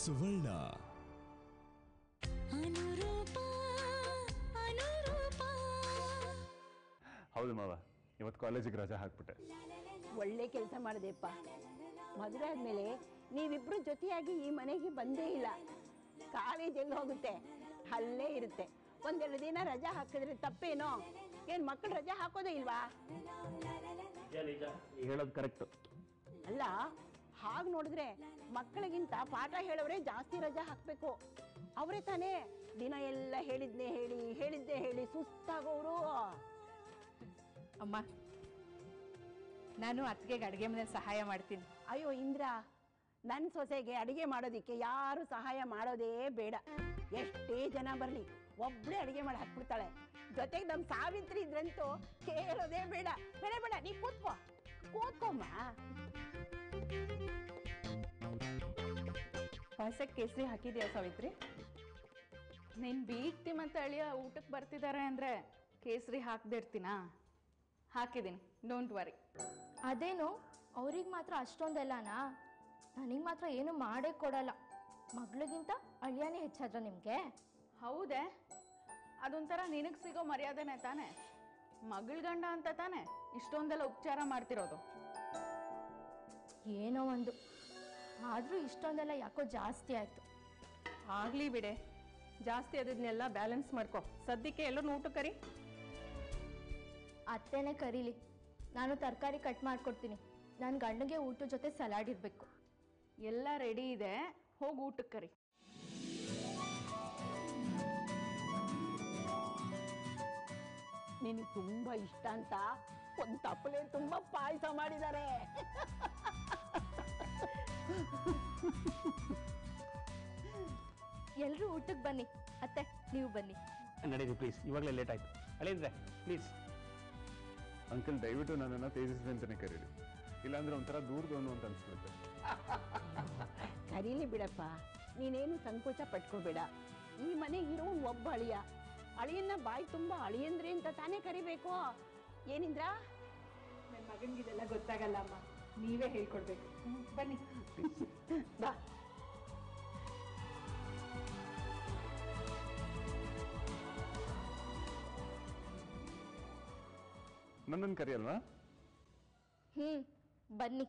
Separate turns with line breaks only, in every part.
ಸುವರ್ಣ.
ಹೌದು ಮಾವ, ಇವತ್ತು ಕಾಲೇಜಿಗೆ ರಜಾ ಹಾಕ್ಬಿಟ್ಟೆ.
ಒಳ್ಳೆ ಕೆಲಸ ಮಾಡಿದೆಪ್ಪ. ಮದುವೆ ಆದಮೇಲೆ ನೀವಿಬ್ರು ಜೊತೆಯಾಗಿ ಈ ಮನೆಗೆ ಬಂದೇ ಇಲ್ಲ. ಕಾಲೇಜ್ ಎಲ್ಲಿ ಹೋಗುತ್ತೆ, ಅಲ್ಲೇ ಇರುತ್ತೆ. ಒಂದೆರಡು ದಿನ ರಜಾ ಹಾಕಿದ್ರೆ ತಪ್ಪೇನೋ? ಏನು ಮಕ್ಕಳು ರಜಾ ಹಾಕೋದೇ ಇಲ್ವಾ?
ಹೇಳೋದು ಕರೆಕ್ಟ್.
ಅಲ್ಲ, ಹಾಗೆ ನೋಡಿದ್ರೆ ಮಕ್ಕಳಿಗಿಂತ ಪಾಠ ಹೇಳೋರೇ ಜಾಸ್ತಿ ರಜಾ ಹಾಕಬೇಕು. ಅವರೇ ತಾನೇ ದಿನ ಎಲ್ಲ ಹೇಳಿದ್ದೇ ಹೇಳಿ ಸುಸ್ತಾಗೋರು.
ಅಮ್ಮ, ನಾನು ಅತ್ತಿಗೆಗೆ ಅಡುಗೆ ಮನೆ ಸಹಾಯ ಮಾಡ್ತೀನಿ.
ಅಯ್ಯೋ ಇಂದ್ರ, ನನ್ನ ಸೊಸೆಗೆ ಅಡಿಗೆ ಮಾಡೋದಿಕ್ಕೆ ಯಾರು ಸಹಾಯ ಮಾಡೋದೇ ಬೇಡ. ಎಷ್ಟೇ ಜನ ಬರಲಿ ಒಬ್ಬಳೇ ಅಡಿಗೆ ಮಾಡಿ ಹಾಕ್ಬಿಡ್ತಾಳೆ. ಜೊತೆಗೆ ನಮ್ಮ ಸಾವಿತ್ರಿ ಇದ್ರಂತೂ ಕೇಳೋದೇ ಬೇಡ. ಬೇಡ, ನೀ ಕೂತ್ಕೊಮ್ಮ.
ಪಾಯಸಕ್ಕೆ ಕೇಸರಿ ಹಾಕಿದ್ಯಾ ಸಾವಿತ್ರಿ? ನಿನ್ ಬೀಗ್ತಿ ಮತ್ತೆ ಅಳಿಯ ಊಟಕ್ಕೆ ಬರ್ತಿದ್ದಾರೆ ಅಂದ್ರೆ ಕೇಸರಿ ಹಾಕದೇ ಇರ್ತೀನಾ? ಹಾಕಿದ್ದೀನಿ, ಡೋಂಟ್ ವರಿ.
ಅದೇನು ಅವ್ರಿಗೆ ಮಾತ್ರ ಅಷ್ಟೊಂದೆಲ್ಲನಾ? ನನಗೆ ಮಾತ್ರ ಏನು ಮಾಡೇ ಕೊಡಲ್ಲ. ಮಗಳಿಗಿಂತ ಅಳಿಯಾನೇ ಹೆಚ್ಚಾದ್ರ ನಿಮಗೆ?
ಹೌದೇ? ಅದೊಂಥರ ನಿನಗೆ ಸಿಗೋ ಮರ್ಯಾದೆನೇ ತಾನೆ. ಮಗಳ ಗಂಡ ಅಂತ ತಾನೆ ಇಷ್ಟೊಂದೆಲ್ಲ ಉಪಚಾರ ಮಾಡ್ತಿರೋದು.
ಏನೋ ಒಂದು, ಆದರೂ ಇಷ್ಟೊಂದೆಲ್ಲ ಯಾಕೋ ಜಾಸ್ತಿ ಆಯಿತು.
ಆಗಲಿ ಬಿಡೆ, ಜಾಸ್ತಿ ಅದನ್ನೆಲ್ಲ ಬ್ಯಾಲೆನ್ಸ್ ಮಾಡ್ಕೊ. ಸದ್ಯಕ್ಕೆ ಎಲ್ಲರೂ ಊಟ ಕರಿ.
ಅತ್ತೆನೇ ಕರೀಲಿ, ನಾನು ತರಕಾರಿ ಕಟ್ ಮಾಡಿಕೊಡ್ತೀನಿ. ನನ್ನ ಗಂಡಗೆ ಊಟದ ಜೊತೆ ಸಲಾಡ್ ಇರಬೇಕು.
ಎಲ್ಲ ರೆಡಿ ಇದೆ, ಹೋಗಿ ಊಟಕ್ಕೆ ಕರಿ.
ನಿನಗೆ ತುಂಬಾ ಇಷ್ಟ ಅಂತ ಒಂದು ತಪ್ಪಲೆ ತುಂಬಾ ಪಾಯಸ ಮಾಡಿದ್ದಾರೆ.
ಎಲ್ಲರೂ ಊಟಕ್ಕೆ ಬನ್ನಿ. ಅತ್ತೆ, ನೀವು ಬನ್ನಿ.
ನಡೀರಿ ಪ್ಲೀಸ್, ಇವಾಗಲೇ ಲೇಟ್ ಆಯ್ತು. ಅಳಿಂದ್ರೆ ಪ್ಲೀಸ್. ಅಂಕಲ್, ದಯವಿಟ್ಟು ನನ್ನನ್ನು ತೇಜಸ್ವಿ ಅಂತಾನೆ ಕರೀರಿ, ಇಲ್ಲಾಂದ್ರೆ ಒಂಥರ ದೂರದವನು ಅಂತ ಅನ್ಸ್ಬಿಡುತ್ತೆ.
ಕರೀಲಿ ಬಿಡಪ್ಪ, ನೀನೇನು ಸಂಕೋಚ ಪಟ್ಕೋಬೇಡ. ಈ ಮನೆಗಿರೋ ಒಬ್ಬ ಅಳಿಯನ್ನ ಬಾಯಿ ತುಂಬ ಅಳಿಯಂದ್ರಿ ಅಂತ ತಾನೇ ಕರಿಬೇಕು. ಏನಿಂದ್ರ?
ನನ್ನ ಮಗನಿಗಿದೆಲ್ಲ ಗೊತ್ತಾಗಲ್ಲ ಅಮ್ಮ, ನೀವೇ ಹೇಳ್ಕೊಡ್ಬೇಕು. ಬನ್ನಿ
ಬಾ.
ನನ್ನನ್ನು ಕರಿಯಲ್ವಾ?
ಬನ್ನಿ.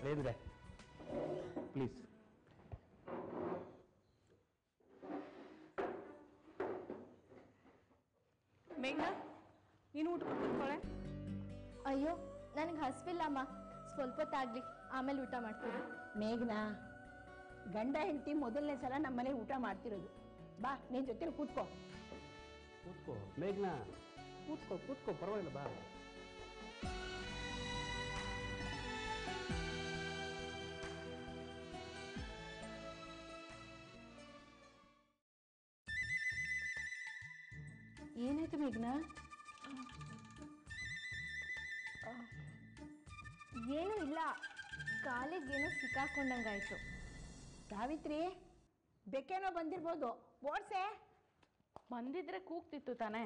ಹೇಳಿದ್ರೆ ಪ್ಲೀಸ್.
ಮೇಘ್ನಾ, ನೀನು ಊಟ ಕೂತ್ಕೊಳ್ಳೆ.
ಅಯ್ಯೋ, ನನಗೆ ಹಸಿವಿಲ್ಲಮ್ಮ. ಸ್ವಲ್ಪ ಹೊತ್ತಾಗ್ಲಿ, ಆಮೇಲೆ ಊಟ ಮಾಡ್ತೀನಿ.
ಮೇಘನಾ, ಗಂಡ ಹೆಂಡತಿ ಮೊದಲನೇ ಸಲ ನಮ್ಮ ಮನೇಲಿ ಊಟ ಮಾಡ್ತಿರೋದು. ಬಾ, ನಿನ್ನ ಜೊತೆ ಕೂತ್ಕೋ.
ಮೇಘನಾ, ಕೂತ್ಕೋ, ಪರವಾಗಿಲ್ಲ, ಬಾ.
ಏನಾಯ್ತು ಮೇಘ್ನಾ?
ಏನೂ ಇಲ್ಲ, ಕಾಲಿಗೇನೋ ಸಿಕ್ಕಾಕೊಂಡಂಗಾಯ್ತು.
ಸಾವಿತ್ರಿ, ಬೆಕ್ಕೇನೋ ಬಂದಿರ್ಬೋದು, ಓಡ್ಸೆ.
ಬಂದಿದ್ರೆ ಕೂಗ್ತಿತ್ತು ತಾನೆ.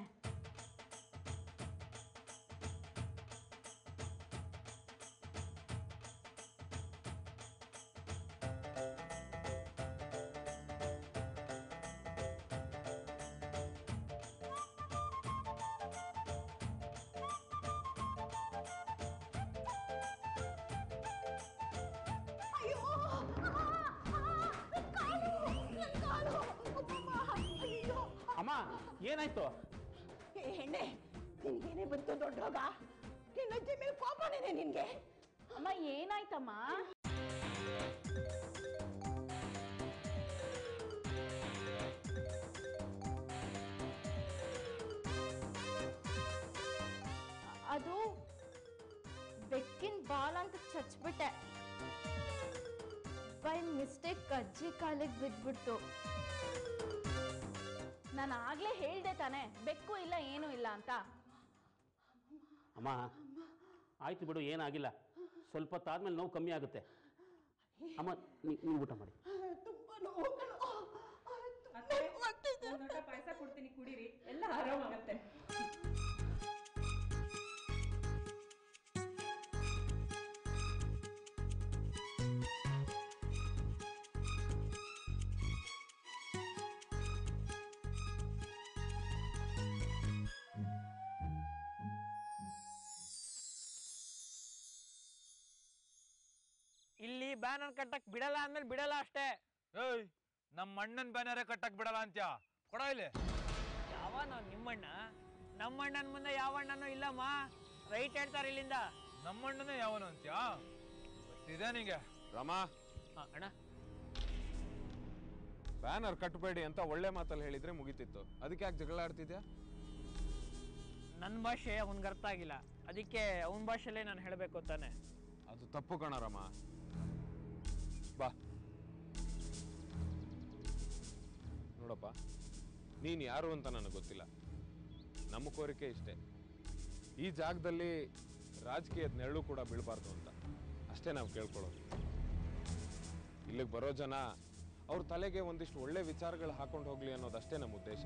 ಅಮ್ಮ, ಏನಾಯ್ತು?
ಹೆಣ್ಣೆ, ನಿನ್ಗೇನೆ ಬಂತು ದೊಡ್ಡ ರೋಗ? ನಿನ್ನ ಅಜ್ಜಿ ಮೇಲೆ ಕೋಪನೇನೆ ನಿನ್ಗೆ?
ಅಮ್ಮ, ಏನಾಯ್ತಮ್ಮ?
ಅದು ಬೆಕ್ಕಿನ ಬಾಲ್ ಅಂತ ಚಚ್ಬಿಟ್ಟೆ. ಬೈ ಮಿಸ್ಟೇಕ್ ಅಜ್ಜಿ ಕಾಲಿಗೆ ಬಿದ್ಬಿಡ್ತು.
ನಾನು ಆಗ್ಲೇ ಹೇಳ್ದೆ ತಾನೆ, ಬೆಕ್ಕು ಇಲ್ಲ ಏನೂ ಇಲ್ಲ ಅಂತ.
ಅಮ್ಮ, ಆಯ್ತು ಬಿಡು, ಏನಾಗಿಲ್ಲ. ಸ್ವಲ್ಪ ಹೊತ್ತಾದ್ಮೇಲೆ ನೋವು ಕಮ್ಮಿ ಆಗುತ್ತೆ. ಅಮ್ಮ ನೀವು ಊಟ ಮಾಡಿ.
ತುಂಬಾ ನೋವು
ಪಾಯಸ ಕೊಡ್ತೀನಿ, ಕುಡೀರಿ, ಎಲ್ಲ ಆರಾಮಾಗತ್ತೆ.
ಇಲ್ಲಿ ಬ್ಯಾನರ್ ಕಟ್ಟಕ್ ಬಿಡಲ್ಲ ಅಂದ್ಮೇಲೆ ಬಿಡಲ್ಲ ಅಷ್ಟೇ.
ಏಯ್, ನಮ್ಮ ಅಣ್ಣನ್ ಬ್ಯಾನರೇ ಕಟ್ಟಕ್ ಬಿಡಲ್ಲ ಅಂತ್ಯಾ? ಕೊಡ ಇಲ್ಲಿ.
ಯಾವನೋ ನಿಮ್ಮಣ್ಣ? ನಮ್ಮಣ್ಣನ ಮುಂದೆ ಯಾವ ಅಣ್ಣನೂ ಇಲ್ಲಮ್ಮ. ರೈಟ್ ಹೇಳ್ತಾರೆ ಇಲ್ಲಿಂದ.
ನಮ್ಮಣ್ಣನೇ ಯಾವನು ಅಂತ್ಯಾ? ಗೊತ್ತಿದೆ ನಿಂಗೆ.
ರಾಮ,
ಅಣ್ಣ
ಬ್ಯಾನರ್ ಕಟ್ಟಬೇಡಿ ಅಂತ ಒಳ್ಳೆ ಮಾತಲ್ಲಿ ಹೇಳಿದ್ರೆ ಮುಗಿತಿತ್ತು. ಅದಕ್ಕೆ ಯಾಕೆ ಜಗಳ ಆಡ್ತಿದ್ಯಾ?
ನನ್ನ ಭಾಷೆ ಅವನ್ಗೆ ಅರ್ಥ ಆಗಿಲ್ಲ, ಅದಕ್ಕೆ ಅವನ ಭಾಷೆಲ್ಲೇ ನಾನು ಹೇಳಬೇಕು ತಾನೆ.
ಅದು ತಪ್ಪು ಕಣ ರಾಮ. ಬಾ ನೋಡಪ್ಪ, ನೀನು ಯಾರು ಅಂತ ನನಗೆ ಗೊತ್ತಿಲ್ಲ. ನಮ್ಮ ಕೋರಿಕೆ ಇಷ್ಟೇ, ಈ ಜಾಗದಲ್ಲಿ ರಾಜಕೀಯದ ನೆರಳು ಕೂಡ ಬೀಳಬಾರ್ದು ಅಂತ ಅಷ್ಟೇ ನಾವು ಕೇಳ್ಕೊಳ್ಳೋದು. ಇಲ್ಲಿಗೆ ಬರೋ ಜನ ಅವ್ರ ತಲೆಗೆ ಒಂದಿಷ್ಟು ಒಳ್ಳೆ ವಿಚಾರಗಳು ಹಾಕೊಂಡು ಹೋಗ್ಲಿ ಅನ್ನೋದಷ್ಟೇ ನಮ್ಮ ಉದ್ದೇಶ.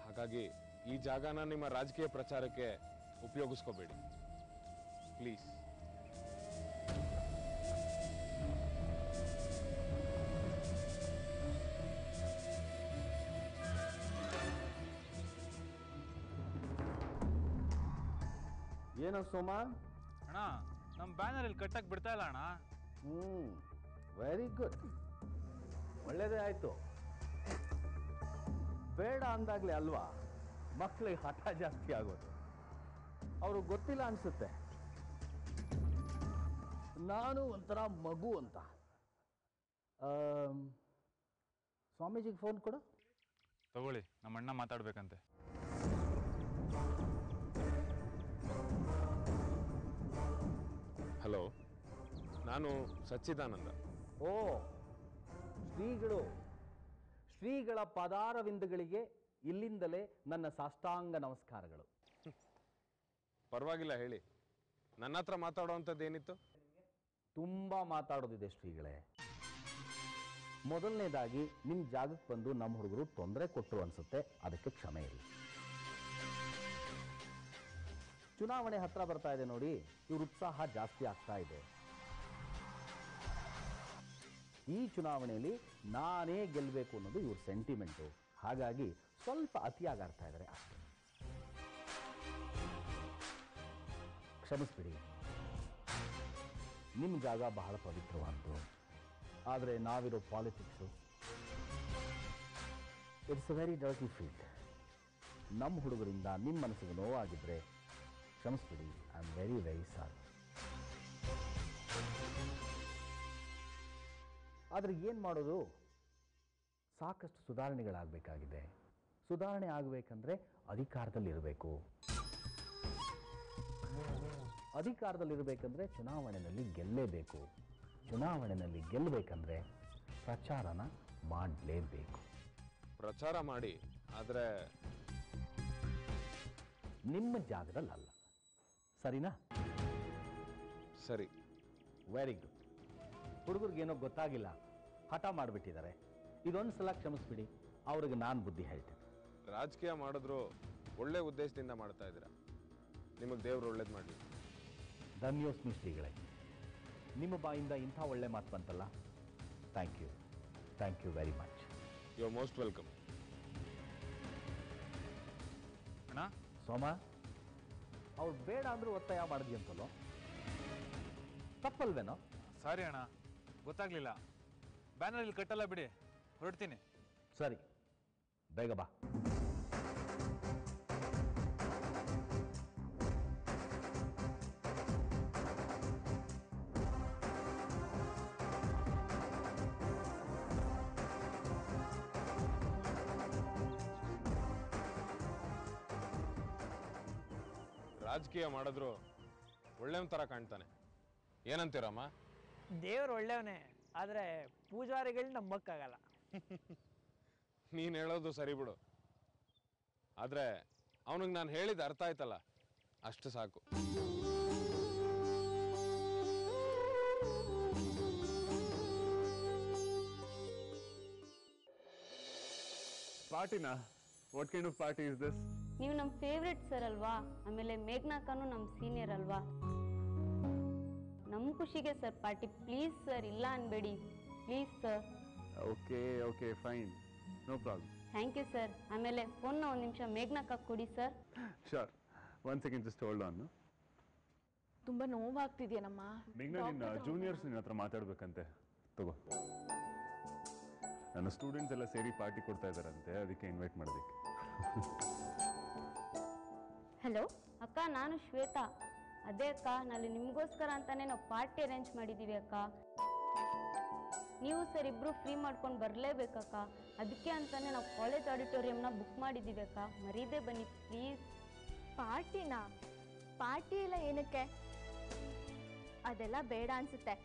ಹಾಗಾಗಿ ಈ ಜಾಗನ ನಿಮ್ಮ ರಾಜಕೀಯ ಪ್ರಚಾರಕ್ಕೆ ಉಪಯೋಗಿಸ್ಕೋಬೇಡಿ ಪ್ಲೀಸ್.
ಏನೋ ಸೋಮ?
ಅಣ್ಣ, ನಮ್ಮ ಬ್ಯಾನರ್ ಇಲ್ಲಿ ಕಟ್ಟಕ್ ಬಿಡ್ತಾ ಇಲ್ಲ ಅಣ್ಣ.
ವೆರಿ ಗುಡ್, ಒಳ್ಳೇದೇ ಆಯ್ತು. ಬೇಡ ಅಂದಾಗ್ಲೇ ಅಲ್ವಾ ಮಕ್ಕಳಿಗೆ ಹಠ ಜಾಸ್ತಿ ಆಗೋದು. ಅವ್ರಿಗೆ ಗೊತ್ತಿಲ್ಲ ಅನ್ಸುತ್ತೆ ನಾನು ಒಂಥರ ಮಗು ಅಂತ. ಸ್ವಾಮೀಜಿಗೆ ಫೋನ್ ಕೊಡು.
ತಗೊಳ್ಳಿ, ನಮ್ಮ ಅಣ್ಣ ಮಾತಾಡ್ಬೇಕಂತೆ.
ಹಲೋ, ನಾನು ಸಚ್ಚಿದಾನಂದ.
ಓ, ಶ್ರೀಗಳ ಪಾದಾರವಿಂದಗಳಿಗೆ ಇಲ್ಲಿಂದಲೇ ನನ್ನ ಸಾಷ್ಟಾಂಗ ನಮಸ್ಕಾರಗಳು.
ಪರವಾಗಿಲ್ಲ, ಹೇಳಿ. ನನ್ನ ಹತ್ರ ಮಾತಾಡೋವಂಥದ್ದು ಏನಿತ್ತು?
ತುಂಬ ಮಾತಾಡೋದಿದೆ ಶ್ರೀಗಳೇ. ಮೊದಲನೇದಾಗಿ ನಿಮ್ಮ ಜಾಗಕ್ಕೆ ಬಂದು ನಮ್ಮ ಹುಡುಗರು ತೊಂದರೆ ಕೊಟ್ಟರು ಅನ್ಸುತ್ತೆ, ಅದಕ್ಕೆ ಕ್ಷಮೆ ಇರಲಿ. ಚುನಾವಣೆ ಹತ್ರ ಬರ್ತಾ ಇದೆ ನೋಡಿ, ಇವ್ರ ಉತ್ಸಾಹ ಜಾಸ್ತಿ ಆಗ್ತಾ ಇದೆ. ಈ ಚುನಾವಣೆಯಲ್ಲಿ ನಾನೇ ಗೆಲ್ಲಬೇಕು ಅನ್ನೋದು ಇವ್ರ ಸೆಂಟಿಮೆಂಟು. ಹಾಗಾಗಿ ಸ್ವಲ್ಪ ಅತಿಯಾಗಿ ಆಡ್ತಾ ಇದ್ದಾರೆ ಅಷ್ಟೇ. ಕ್ಷಮಿಸ್ಬಿಡಿ. ನಿಮ್ಮ ಜಾಗ ಬಹಳ ಪವಿತ್ರವಾದ್ದು, ಆದರೆ ನಾವಿರೋ politics it's a very dirty field. ನಮ್ಮ ಹುಡುಗರಿಂದ ನಿಮ್ಮ ಮನಸ್ಸಿಗೆ ನೋವಾಗಿದ್ದರೆ ಕ್ಷಮಿಸ್ಬಿಡಿ. I am very very sorry. ಆದರೆ ಏನು ಮಾಡೋದು, ಸಾಕಷ್ಟು ಸುಧಾರಣೆಗಳಾಗಬೇಕಾಗಿದೆ. ಸುಧಾರಣೆ ಆಗಬೇಕಂದ್ರೆ ಅಧಿಕಾರದಲ್ಲಿರಬೇಕು. ಅಧಿಕಾರದಲ್ಲಿರಬೇಕಂದ್ರೆ ಚುನಾವಣೆಯಲ್ಲಿ ಗೆಲ್ಲೇಬೇಕು. ಚುನಾವಣೆಯಲ್ಲಿ ಗೆಲ್ಲಬೇಕಂದ್ರೆ ಪ್ರಚಾರನ ಮಾಡಲೇಬೇಕು.
ಪ್ರಚಾರ ಮಾಡಿ, ಆದರೆ
ನಿಮ್ಮ ಜಾಗದಲ್ಲಲ್ಲ. ಸರಿನಾ?
ಸರಿ.
Very good. ಹುಡುಗರಿಗೇನೋ ಗೊತ್ತಾಗಿಲ್ಲ, ಹಠ ಮಾಡಿಬಿಟ್ಟಿದ್ದಾರೆ. ಇದೊಂದು ಸಲ ಕ್ಷಮಿಸ್ಬಿಡಿ, ಅವ್ರಿಗೆ ನಾನು ಬುದ್ಧಿ ಹೇಳ್ತೇನೆ.
ರಾಜಕೀಯ ಮಾಡಿದ್ರು ಒಳ್ಳೆ ಉದ್ದೇಶದಿಂದ ಮಾಡ್ತಾ ಇದ್ದೀರಾ. ನಿಮಗೆ ದೇವ್ರು ಒಳ್ಳೇದು ಮಾಡಲಿ.
ಧನ್ಯೋಸ್ಮಿ ಶ್ರೀಗಳೇ, ನಿಮ್ಮ ಬಾಯಿಂದ ಇಂಥ ಒಳ್ಳೆ ಮಾತು ಬಂತಲ್ಲ, thank you very much.
You are most welcome.
ಅಣ್ಣ,
ಸೋಮ, ಅವ್ರು ಬೇಡ ಅಂದ್ರೂ ಒತ್ತಾಯ ಮಾಡಿದ್ವಿ ಅಂತಲೋ, ತಪ್ಪಲ್ವೇನೋ?
ಸಾರಿ ಅಣ್ಣ, ಗೊತ್ತಾಗ್ಲಿಲ್ಲ. ಬ್ಯಾನರ್ ಇಲ್ಲಿ ಕಟ್ಟಲ್ಲ ಬಿಡಿ, ಹೊರಡ್ತೀನಿ.
ಸರಿ, ಬೇಗ ಬಾ.
ರಾಜಕೀಯ ಮಾಡಿದ್ರು ಒಳ್ಳೆಯವನ ಥರ ಕಾಣ್ತಾನೆ. ಏನಂತೀರಮ್ಮ?
ದೇವ್ರು ಒಳ್ಳೆಯವನೇ, ಆದರೆ ಪೂಜಾರಿಗಳು ನಂಬಕ್ಕಾಗಲ್ಲ.
ನೀನು ಹೇಳೋದು ಸರಿ ಬಿಡು, ಆದರೆ ಅವನಿಗೆ ನಾನು ಹೇಳಿದ ಅರ್ಥ ಆಯ್ತಲ್ಲ, ಅಷ್ಟು ಸಾಕು.
ಪಾರ್ಟಿನಾ? What kind of party is this?
ನೀವು ನಮ್ಮ ಫೇವ್ರೆಟ್ ಸರ್ ಅಲ್ವಾ, ಆಮೇಲೆ ಮೇಘ್ನಾಕನು ನಮ್ಮ ಸೀನಿಯರ್ ಅಲ್ವಾ. ನಮ್ಮ ಖುಷಿಗೆ ಸರ್ ಪಾರ್ಟಿ, ಪ್ಲೀಸ್ ಸರ್, ಇಲ್ಲ ಅನ್ಬೇಡಿ please sir.
Okay okay fine, no problem.
Thank you sir. ಆಮೇಲೆ ಫೋನ್ನ ಒಂದು ನಿಮಿಷ ಮೇಘ್ನಾಕ ಕೊಡಿ sir.
Sure, 1 second just hold on.
ತುಂಬ ನೋವಾಗ್ತಿದ್ಯೇನಮ್ಮ.
ಮೇಘ್ನಾ, ನಿನ್ನ ಜೂನಿಯರ್ಸ್ ನಿನ್ನ ಹತ್ರ ಮಾತಾಡ್ಬೇಕಂತೆ, ತಗೋ. ನನ್ನ ಸ್ಟೂಡೆಂಟ್ಸ್ ಎಲ್ಲ ಸೇರಿ ಪಾರ್ಟಿ ಕೊಡ್ತಾ ಇದ್ದಾರಂತೆ, ಅದಕ್ಕೆ ಇನ್ವೈಟ್ ಮಾಡೋದಕ್ಕೆ.
ಹಲೋ ಅಕ್ಕ, ನಾನು ಶ್ವೇತಾ. ಅದೇ ಅಕ್ಕ, ನಾಳೆ ನಿಮಗೋಸ್ಕರ ಅಂತಾನೆ ನಾವು ಪಾರ್ಟಿ ಅರೇಂಜ್ ಮಾಡಿದ್ದೀವಿ ಅಕ್ಕ. ನೀವು ಸರ್ ಇಬ್ಬರು ಫ್ರೀ ಮಾಡ್ಕೊಂಡು ಬರಲೇಬೇಕಕ್ಕ. ಅದಕ್ಕೆ ಅಂತಾನೆ ನಾವು ಕಾಲೇಜ್ ಆಡಿಟೋರಿಯಂನ ಬುಕ್ ಮಾಡಿದ್ದೀವಿ ಅಕ್ಕ, ಮರೀದೇ ಬನ್ನಿ ಪ್ಲೀಸ್.
ಪಾರ್ಟಿನಾ? ಪಾರ್ಟಿ ಎಲ್ಲ ಏನಕ್ಕೆ? ಅದೆಲ್ಲ ಬೇಡ ಅನ್ಸುತ್ತೆ.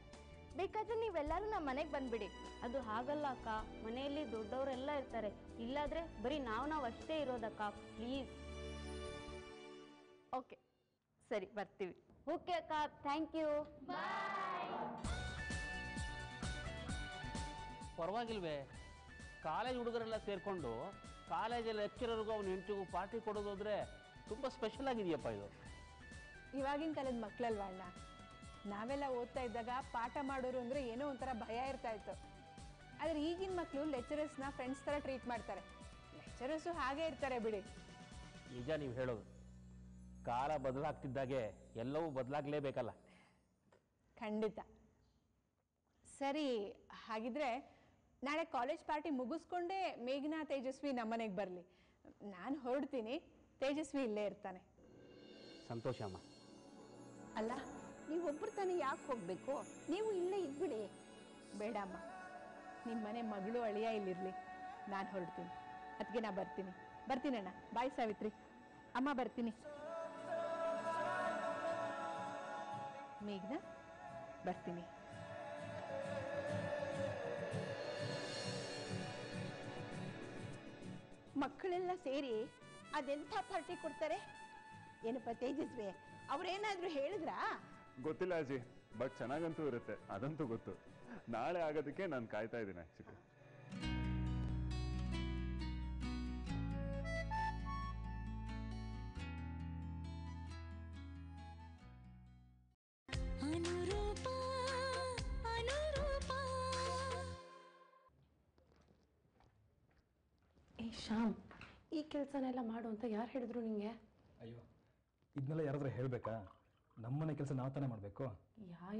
ಬೇಕಾದ್ರೆ ನೀವೆಲ್ಲರೂ ನಮ್ಮ ಮನೆಗೆ ಬಂದ್ಬಿಡಿ.
ಅದು ಹಾಗಲ್ಲ ಅಕ್ಕ, ಮನೆಯಲ್ಲಿ ದೊಡ್ಡವರೆಲ್ಲ ಇರ್ತಾರೆ, ಇಲ್ಲಾದ್ರೆ ಬರೀ ನಾವು ಅಷ್ಟೇ ಇರೋದಕ್ಕ, ಪ್ಲೀಸ್.
ಓಕೆ ಸರಿ, ಬರ್ತೀವಿ.
ಓಕೆ ಅಕ್ಕ, ಥ್ಯಾಂಕ್ ಯು.
ಪರವಾಗಿಲ್ವೇ? ಕಾಲೇಜ್ ಹುಡುಗರೆಲ್ಲ ಸೇರಿಕೊಂಡು ಕಾಲೇಜಲ್ಲಿ ಲೆಕ್ಚರರ್ಗೂ ಅವ್ನ ಹೆಂಡತಿಗೂ ಪಾರ್ಟಿ ಕೊಡೋದಾದ್ರೆ ತುಂಬ ಸ್ಪೆಷಲ್ ಆಗಿದೆಯಪ್ಪ ಇದು.
ಇವಾಗಿನ ಕಾಲದ ಮಕ್ಕಳಲ್ವಾ ಅಣ್ಣ. ನಾವೆಲ್ಲ ಓದ್ತಾ ಇದ್ದಾಗ ಪಾಠ ಮಾಡೋರು ಅಂದರೆ ಏನೋ ಒಂಥರ ಭಯ ಇರ್ತಾ ಇತ್ತು. ಆದರೆ ಈಗಿನ ಮಕ್ಕಳು ಲೆಕ್ಚರರ್ಸ್ನ ಫ್ರೆಂಡ್ಸ್ ಥರ ಟ್ರೀಟ್ ಮಾಡ್ತಾರೆ. ಲೆಕ್ಚರರ್ಸು ಹಾಗೆ ಇರ್ತಾರೆ ಬಿಡಿ.
ನಿಜ ನೀವು ಹೇಳೋದು. ಕಾಲ ಬದಲಾಗ್ತಿದ್ದಾಗೆ ಎಲ್ಲವೂ ಬದಲಾಗಲೇಬೇಕಲ್ಲ.
ಖಂಡಿತ. ಸರಿ, ಹಾಗಿದ್ರೆ ನಾಳೆ ಕಾಲೇಜ್ ಪಾರ್ಟಿ ಮುಗಿಸ್ಕೊಂಡೇ ಮೇಘನಾ ತೇಜಸ್ವಿ ನಮ್ಮನೆಗೆ ಬರಲಿ. ನಾನು ಹೊರಡ್ತೀನಿ, ತೇಜಸ್ವಿ ಇಲ್ಲೇ ಇರ್ತಾನೆ.
ಸಂತೋಷ ಅಮ್ಮ.
ಅಲ್ಲ, ನೀವೊಬ್ಬರು ತಾನೇ ಯಾಕೆ ಹೋಗಬೇಕು? ನೀವು ಇಲ್ಲೇ ಇದ್ಬಿಡಿ.
ಬೇಡಮ್ಮ, ನಿಮ್ಮ ಮನೆ ಮಗಳು ಅಳಿಯ ಇಲ್ಲಿರಲಿ. ನಾನು ಹೊರಡ್ತೀನಿ, ಅದಕ್ಕೆ ನಾ ಬರ್ತೀನಿ ಅಣ್ಣ. ಬಾಯ್ ಸಾವಿತ್ರಿ. ಅಮ್ಮ ಬರ್ತೀನಿ. ಮೇಘನಾ, ಬರ್ತೀನಿ.
ಮಕ್ಕಳೆಲ್ಲ ಸೇರಿ ಅದೆಂಥ ಪಾರ್ಟಿ ಕೊಡ್ತಾರೆ ಏನಪ್ಪ ತೇಜಸ್ವಿ? ಅವ್ರೇನಾದ್ರೂ ಹೇಳಿದ್ರಾ?
ಗೊತ್ತಿಲ್ಲ ಅಜ್ಜಿ, ಬಟ್ ಚೆನ್ನಾಗಂತೂ ಇರುತ್ತೆ, ಅದಂತೂ ಗೊತ್ತು. ನಾಳೆ ಆಗೋದಕ್ಕೆ ನಾನು ಕಾಯ್ತಾ ಇದ್ದೀನಿ ಆಕ್ಚುಲಿ.
ಶ್ಯಾಮ್, ಈ ಕೆಲಸನೆಲ್ಲ ಮಾಡು ಅಂತ ಯಾರು ಹೇಳಿದ್ರು ನಿಂಗೆ?
ಅಯ್ಯೋ, ಇದನ್ನೆಲ್ಲ ಯಾರಾದ್ರೂ ಹೇಳಬೇಕಾ? ನಮ್ಮನೆ ಕೆಲಸ ನಾವು ತಾನೇ ಮಾಡಬೇಕು.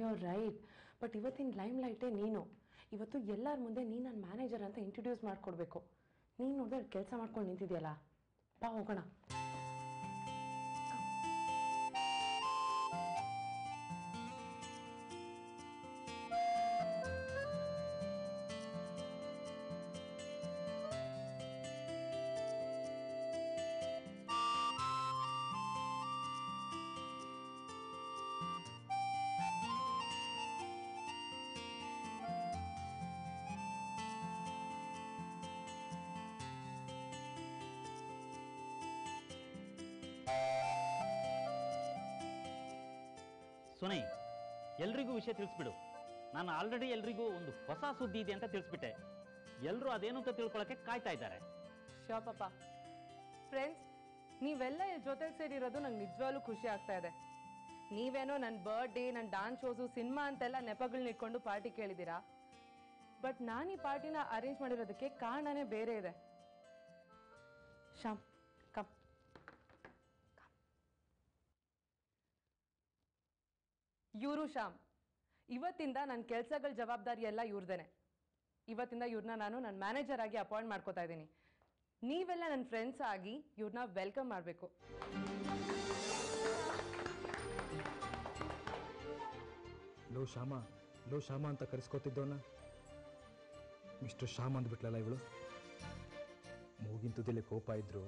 ಯೋ ರೈಟ್, ಬಟ್ ಇವತ್ತಿನ ಲೈಮ್ ಲೈಟೇ ನೀನು. ಇವತ್ತು ಎಲ್ಲರ ಮುಂದೆ ನೀನು ನನ್ನ ಮ್ಯಾನೇಜರ್ ಅಂತ ಇಂಟ್ರೊಡ್ಯೂಸ್ ಮಾಡಿಕೊಡ್ಬೇಕು. ನೀನು ನೋಡಿದ್ರೆ ಕೆಲಸ ಮಾಡ್ಕೊಂಡು ನಿಂತಿದ್ಯಲ್ಲ, ಬಾ ಹೋಗೋಣ.
ಸುನಿ, ಎಲ್ರಿಗೂ ವಿಷಯ ತಿಳಿಸ್ಬಿಡು. ನಾನು ಆಲ್ರೆಡಿ ಎಲ್ರಿಗೂ ಒಂದು ಹೊಸ ಸುದ್ದಿ ಇದೆ ಅಂತ ತಿಳಿಸ್ಬಿಟ್ಟೆ. ಎಲ್ಲರೂ ಅದೇನು ಅಂತ ತಿಳ್ಕೊಳಕ್ಕೆ ಕಾಯ್ತಾ ಇದ್ದಾರೆ.
ಪಾಪ ಫ್ರೆಂಡ್ಸ್, ನೀವೆಲ್ಲ ಜೊತೆಗೆ ಸೇರಿರೋದು ನಂಗೆ ನಿಜವಾಗ್ಲೂ ಖುಷಿ ಆಗ್ತಾ ಇದೆ. ನೀವೇನೋ ನನ್ನ ಬರ್ಡೇ, ನನ್ನ ಡಾನ್ಸ್ ಶೋಸು, ಸಿನಿಮಾ ಅಂತೆಲ್ಲ ನೆಪಗಳನ್ನ ಇಟ್ಕೊಂಡು ಪಾರ್ಟಿ ಕೇಳಿದ್ದೀರಾ. ಬಟ್ ನಾನು ಈ ಪಾರ್ಟಿನ ಅರೇಂಜ್ ಮಾಡಿರೋದಕ್ಕೆ ಕಾರಣನೇ ಬೇರೆ ಇದೆ. ಶ್ಯಾಮ್, ಕಮ್. ಇವರು ಶ್ಯಾಮ್. ಇವತ್ತಿಂದ ನನ್ನ ಕೆಲಸಗಳ ಜವಾಬ್ದಾರಿ ಎಲ್ಲ ಇವ್ರದೇನೆ. ಇವತ್ತಿಂದ ಇವ್ರನ್ನ ನಾನು ನನ್ನ ಮ್ಯಾನೇಜರ್ ಆಗಿ ಅಪಾಯಿಂಟ್ ಮಾಡ್ಕೋತಾ ಇದ್ದೀನಿ. ನೀವೆಲ್ಲ ನನ್ನ ಫ್ರೆಂಡ್ಸ್ ಆಗಿ ಇವ್ರನ್ನ ವೆಲ್ಕಮ್ ಮಾಡಬೇಕು.
ಲೋ ಶ್ಯಾಮ ಅಂತ ಕರೆಸ್ಕೊತಿದ್ದವನ್ನ ಮಿಸ್ಟರ್ ಶ್ಯಾಮ್ ಅಂದ್ಬಿಟ್ಲಲ್ಲ ಇವಳು. ಮೂಗಿನ ತುದಿಲಿ ಕೋಪ ಇದ್ರು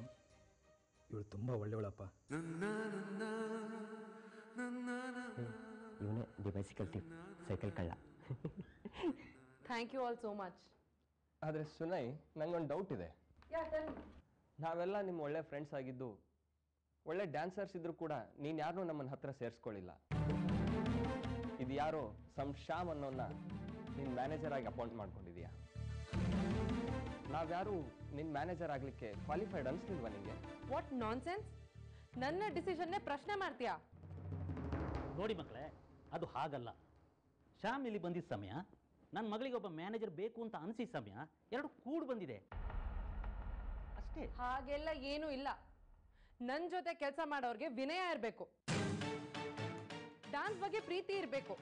ಇವಳು ತುಂಬ ಒಳ್ಳೆಯವಳಪ್ಪ.
ಇವನೇ ದಿ ಬೈಸಿಕಲ್ ಟಿಪ್, ಸೈಕಲ್ ಕಳ್ಳ.
Thank you all so much.
ಆದರೆ ಸುನೈ, ನಂಗೊಂದು ಡೌಟ್ ಇದೆ. ನಾವೆಲ್ಲ ನಿಮ್ಮ ಒಳ್ಳೆ ಫ್ರೆಂಡ್ಸ್ ಆಗಿದ್ದು, ಒಳ್ಳೆ ಡ್ಯಾನ್ಸರ್ಸ್ ಇದ್ರು ಕೂಡ ನೀನು ಯಾರನ್ನೂ ನಮ್ಮನ್ನ ಹತ್ರ ಸೇರಿಸ್ಕೊಳ್ಳಿಲ್ಲ. ಇದು ಯಾರೋ ಶ್ಯಾಮ್ ಅನ್ನೋನ್ನ ನೀನು ಮ್ಯಾನೇಜರ್ ಆಗಿ ಅಪಾಯಿಂಟ್ ಮಾಡ್ಕೊಂಡಿದೀಯಾ? ನಾವ್ಯಾರು ನಿನ್ನ ಮ್ಯಾನೇಜರ್ ಆಗಲಿಕ್ಕೆ ಕ್ವಾಲಿಫೈಡ್ ಅನಿಸ್ಲಿಲ್ವಾ ನಿಮಗೆ?
What nonsense? ನನ್ನ ಡಿಸಿಷನ್ನೇ ಪ್ರಶ್ನೆ ಮಾಡ್ತೀಯಾ?
ನೋಡಿ ಮಕ್ಕಳೇ, ಅದು ಹಾಗಲ್ಲ. ಶ್ಯಾಮ್ ಇಲ್ಲಿ ಬಂದಿದ್ದ ಸಮಯ, ನನ್ನ ಮಗಳಿಗೆ ಒಬ್ಬ ಮ್ಯಾನೇಜರ್ ಬೇಕು ಅಂತ ಅನಿಸಿದ ಸಮಯ, ಎರಡು ಕೂಡು ಬಂದಿದೆ ಅಷ್ಟೇ.
ಹಾಗೆಲ್ಲ ಏನೂ ಇಲ್ಲ. ನನ್ನ ಜೊತೆ ಕೆಲಸ ಮಾಡೋರಿಗೆ ವಿನಯ ಇರಬೇಕು, ಡಾನ್ಸ್ ಬಗ್ಗೆ ಪ್ರೀತಿ ಇರಬೇಕು.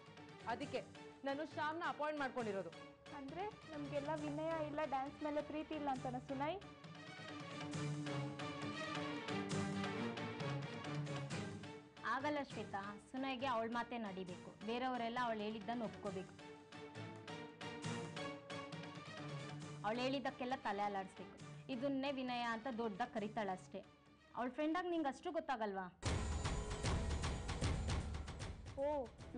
ಅದಕ್ಕೆ ನಾನು ಶ್ಯಾಮ್ನ ಅಪಾಯಿಂಟ್ ಮಾಡ್ಕೊಂಡಿರೋದು.
ಅಂದರೆ ನಮಗೆಲ್ಲ ವಿನಯ ಇಲ್ಲ, ಡ್ಯಾನ್ಸ್ ಮೇಲೆ ಪ್ರೀತಿ ಇಲ್ಲ ಅಂತನ ಸುನೈ?
ಆಗಲ್ಲ ಶ್ವೇತಾ, ಸುನೈಗೆ ಅವಳ ಮಾತೇ ನಡಿಬೇಕು, ಬೇರೆಯವರೆಲ್ಲ ಅವಳು ಹೇಳಿದ್ದನ್ನು ಒಪ್ಕೋಬೇಕು. ಅವಳು ಹೇಳಿದ್ದಕ್ಕೆಲ್ಲ ತಲೆ ಅಲಾಡಿಸ್ಬೇಕು. ಇದನ್ನೇ ವಿನಯ ಅಂತ ದೊಡ್ಡದಾಗಿ ಕರಿತಾಳಷ್ಟೇ. ಅವಳ ಫ್ರೆಂಡಾಗಿ ನಿಂಗೆ ಅಷ್ಟು ಗೊತ್ತಾಗಲ್ವಾ?
ಓ,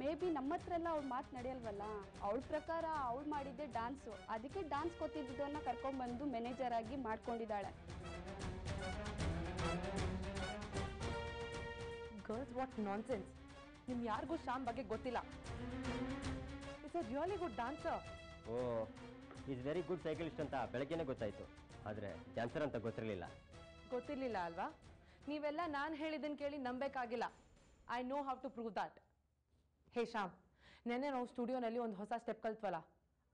ಮೇ ಬಿ ನಮ್ಮ ಹತ್ರ ಎಲ್ಲ ಅವ್ಳು ಮಾತು ನಡೆಯಲ್ವಲ್ಲ. ಅವಳ ಪ್ರಕಾರ ಅವಳು ಮಾಡಿದ್ದೆ ಡ್ಯಾನ್ಸು, ಅದಕ್ಕೆ ಡ್ಯಾನ್ಸ್ ಗೊತ್ತಿದ್ದದನ್ನ ಕರ್ಕೊಂಡ್ಬಂದು ಮ್ಯಾನೇಜರ್ ಆಗಿ ಮಾಡ್ಕೊಂಡಿದ್ದಾಳೆ.
Girls, what nonsense! ನಿಮ್ಗೆ ಯಾರಿಗೂ ಶ್ಯಾಮ್ ಬಗ್ಗೆ ಗೊತ್ತಿಲ್ಲ. It's a really good dancer.
Oh, is very good cyclist ಅಂತ ಬೆಳಗ್ಗೆನೇ ಗೊತ್ತಾಯಿತು, ಆದರೆ ಡ್ಯಾನ್ಸರ್ ಅಂತ ಗೊತ್ತಿರಲಿಲ್ಲ.
ಗೊತ್ತಿರಲಿಲ್ಲ ಅಲ್ವಾ? ನೀವೆಲ್ಲ ನಾನು ಹೇಳಿದ್ದನ್ನು ಕೇಳಿ ನಂಬೇಕಾಗಿಲ್ಲ. I know how to prove that. Hey Shyam, ನೆನ್ನೆ ನಾವು ಸ್ಟುಡಿಯೋನಲ್ಲಿ ಒಂದು ಹೊಸ ಸ್ಟೆಪ್ ಕಲ್ತ್ವಲ್ಲ,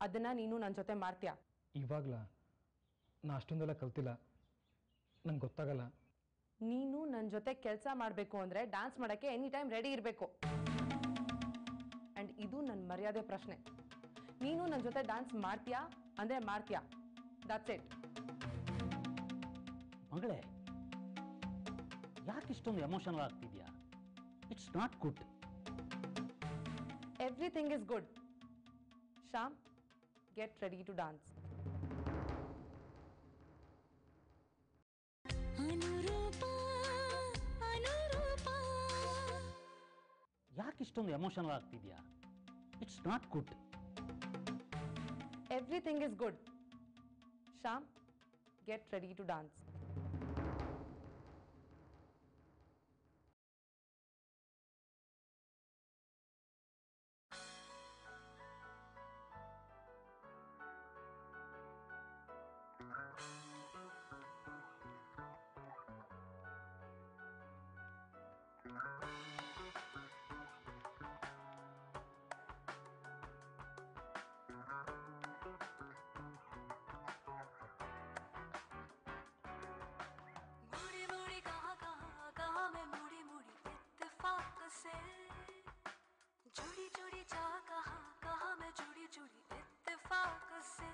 ಅದನ್ನು ನೀನು ನನ್ನ ಜೊತೆ ಮಾಡ್ತೀಯಾ?
ಇವಾಗಲ ನಾ ಅಷ್ಟೊಂದೆಲ್ಲ ಕಲ್ತಿಲ್ಲ, ನಂಗೆ ಗೊತ್ತಾಗಲ್ಲ.
ನೀನು ನನ್ನ ಜೊತೆ ಕೆಲಸ ಮಾಡಬೇಕು ಅಂದರೆ ಡ್ಯಾನ್ಸ್ ಮಾಡೋಕ್ಕೆ ಎನಿ ಟೈಮ್ ರೆಡಿ ಇರಬೇಕು. ಆ್ಯಂಡ್ ಇದು ನನ್ನ ಮರ್ಯಾದೆ ಪ್ರಶ್ನೆ. ನೀನು ನನ್ನ ಜೊತೆ ಡ್ಯಾನ್ಸ್ ಮಾಡ್ತೀಯಾ ಅಂದರೆ ಮಾಡ್ತೀಯಾ, ದಟ್ಸ್ ಇಟ್.
ಮಗಳೇ, ಯಾಕೆ ಇಷ್ಟೊಂದು ಎಮೋಷನಲ್ ಆಗ್ತಿದ್ಯಾ? It's not good.
Everything is good. Shyam, get ready to dance.
ಯಾಕೆ ಇಷ್ಟೊಂದು ಎಮೋಷನಲ್ ಆಗ್ತಿದ್ಯಾ? It's not good.
Everything is good. Shyam, get ready to dance.
जुड़ी जुड़ी जा कहा मैं जुड़ी जुड़ी इत्तेफाक से।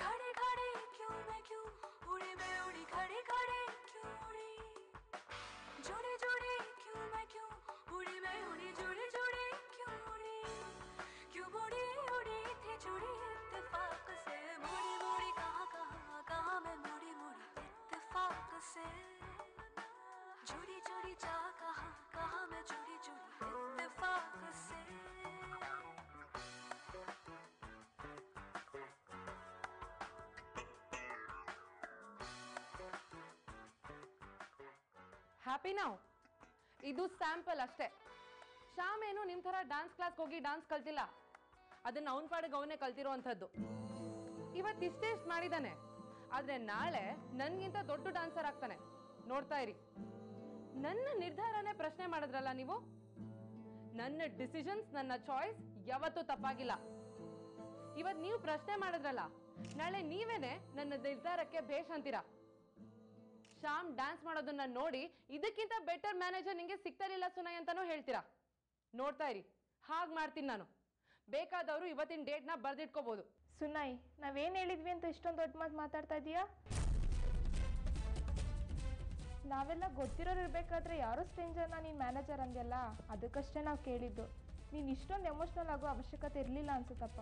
घड़ी घड़ी क्यों मैं क्यों उड़ी मैं उड़ी, घड़ी घड़ी क्यों उड़ी, जुड़ी जुड़ी क्यों मैं क्यों उड़ी मैं उड़ी, जुड़ी जुड़ी क्यों उड़ी, क्यों उड़ी उड़ी थी जुड़ी इत्तेफाक से। मुड़ी मुड़ी कहा मैं मुड़ी मुड़ी इत्तेफाक से। जुड़ी जुड़ी जा कहा मैं जुड़ी जुड़ी इत्तेफाक से।
ಹ್ಯಾಪಿ ನಾವು? ಇದು ಸ್ಯಾಂಪಲ್ ಅಷ್ಟೇ. ಶ್ಯಾಮ್ ಏನು ನಿಮ್ಮ ಥರ ಡ್ಯಾನ್ಸ್ ಕ್ಲಾಸ್ಗೆ ಹೋಗಿ ಡ್ಯಾನ್ಸ್ ಕಲ್ತಿಲ್ಲ, ಅದನ್ನ ಅವನ ಪಾಡಿಗೆ ಅವನೇ ಕಲ್ತಿರೋ ಅಂಥದ್ದು. ಇವತ್ತಿಷ್ಟೇ ಮಾಡಿದ್ದಾನೆ, ಆದರೆ ನಾಳೆ ನನಗಿಂತ ದೊಡ್ಡ ಡ್ಯಾನ್ಸರ್ ಆಗ್ತಾನೆ. ನೋಡ್ತಾ ಇರಿ. ನನ್ನ ನಿರ್ಧಾರನೇ ಪ್ರಶ್ನೆ ಮಾಡಿದ್ರಲ್ಲ ನೀವು. ನನ್ನ ಡಿಸಿಷನ್ಸ್, ನನ್ನ ಚಾಯ್ಸ್ ಯಾವತ್ತೂ ತಪ್ಪಾಗಿಲ್ಲ. ಇವತ್ತು ನೀವು ಪ್ರಶ್ನೆ ಮಾಡಿದ್ರಲ್ಲ, ನಾಳೆ ನೀವೇನೆ ನನ್ನ ನಿರ್ಧಾರಕ್ಕೆ ಬೇಷ್ ಅಂತೀರಾ. ಶ್ಯಾಮ್ ಡ್ಯಾನ್ಸ್ ಮಾಡೋದನ್ನ ನೋಡಿ ಇದಕ್ಕಿಂತ ಬೆಟರ್ ಮ್ಯಾನೇಜರ್ ನಿಂಗೆ ಸಿಗ್ತಾರಿಲ್ಲ ಸುನೈ ಅಂತಾನೂ ಹೇಳ್ತೀರಾ. ನೋಡ್ತಾ ಇರಿ, ಹಾಗೆ ಮಾಡ್ತೀನಿ ನಾನು. ಬೇಕಾದವರು ಇವತ್ತಿನ ಡೇಟ್ನ ಬರ್ದಿಟ್ಕೋಬಹುದು.
ಸುನೈ, ನಾವೇನು ಹೇಳಿದ್ವಿ ಅಂತ ಇಷ್ಟೊಂದು ದೊಡ್ಡ ಮಾತು ಮಾತಾಡ್ತಾ ಇದೀಯಾ? ನಾವೆಲ್ಲ ಗೊತ್ತಿರೋರು ಇರಬೇಕಾದ್ರೆ ಯಾರೋ ಸ್ಟ್ರೇಂಜರ್ನ ನೀನು ಮ್ಯಾನೇಜರ್ ಅಂದ್ಯಲ್ಲ, ಅದಕ್ಕಷ್ಟೇ ನಾವು ಕೇಳಿದ್ದು. ನೀನು ಇಷ್ಟೊಂದು ಎಮೋಷ್ನಲ್ ಆಗೋ ಅವಶ್ಯಕತೆ ಇರಲಿಲ್ಲ ಅನ್ಸುತ್ತಪ್ಪ.